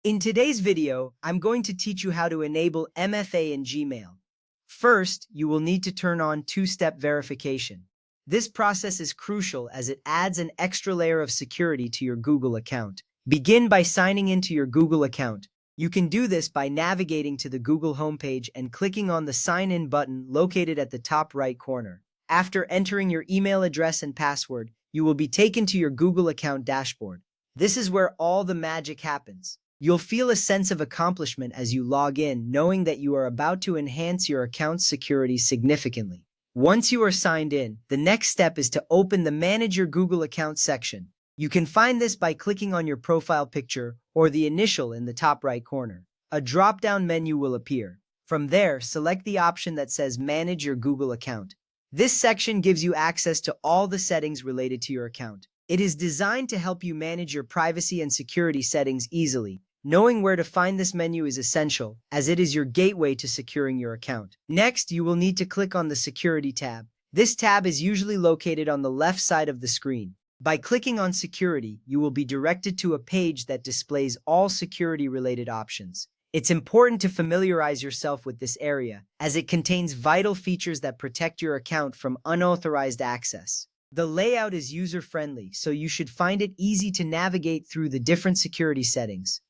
In today's video, I'm going to teach you how to enable MFA in Gmail. First, you will need to turn on two-step verification. This process is crucial as it adds an extra layer of security to your Google account. Begin by signing into your Google account. You can do this by navigating to the Google homepage and clicking on the Sign In button located at the top right corner. After entering your email address and password, you will be taken to your Google account dashboard. This is where all the magic happens. You'll feel a sense of accomplishment as you log in, knowing that you are about to enhance your account's security significantly. Once you are signed in, the next step is to open the Manage Your Google Account section. You can find this by clicking on your profile picture or the initial in the top right corner. A drop-down menu will appear. From there, select the option that says Manage Your Google Account. This section gives you access to all the settings related to your account. It is designed to help you manage your privacy and security settings easily. Knowing where to find this menu is essential, as it is your gateway to securing your account. Next, you will need to click on the Security tab. This tab is usually located on the left side of the screen. By clicking on Security, you will be directed to a page that displays all security-related options. It's important to familiarize yourself with this area, as it contains vital features that protect your account from unauthorized access. The layout is user-friendly, so you should find it easy to navigate through the different security settings.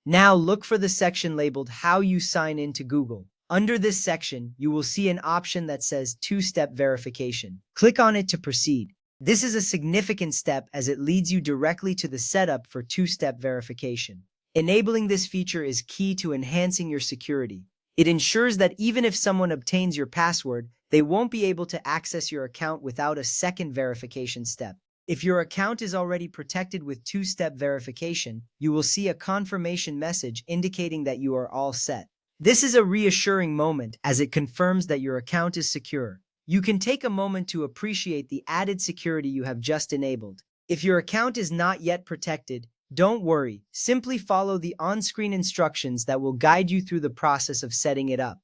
Now look for the section labeled How You Sign In to Google. Under this section, you will see an option that says Two-Step Verification. Click on it to proceed. This is a significant step as it leads you directly to the setup for two-step verification. Enabling this feature is key to enhancing your security. It ensures that even if someone obtains your password, they won't be able to access your account without a second verification step. If your account is already protected with two-step verification, you will see a confirmation message indicating that you are all set. This is a reassuring moment as it confirms that your account is secure. You can take a moment to appreciate the added security you have just enabled. If your account is not yet protected, don't worry. Simply follow the on-screen instructions that will guide you through the process of setting it up.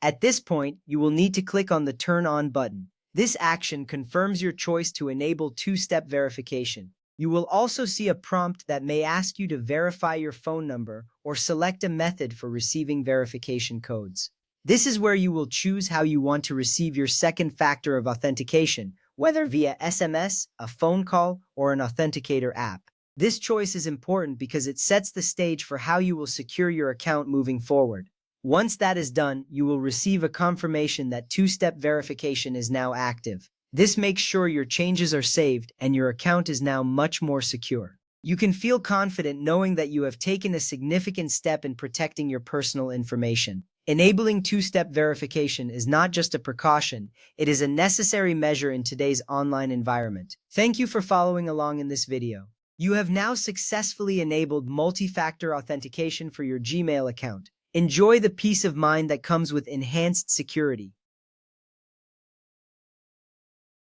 At this point, you will need to click on the Turn On button. This action confirms your choice to enable two-step verification. You will also see a prompt that may ask you to verify your phone number or select a method for receiving verification codes. This is where you will choose how you want to receive your second factor of authentication, whether via SMS, a phone call, or an authenticator app. This choice is important because it sets the stage for how you will secure your account moving forward. Once that is done, you will receive a confirmation that two-step verification is now active. This makes sure your changes are saved and your account is now much more secure. You can feel confident knowing that you have taken a significant step in protecting your personal information. Enabling two-step verification is not just a precaution, it is a necessary measure in today's online environment. Thank you for following along in this video. You have now successfully enabled multi-factor authentication for your Gmail account. Enjoy the peace of mind that comes with enhanced security.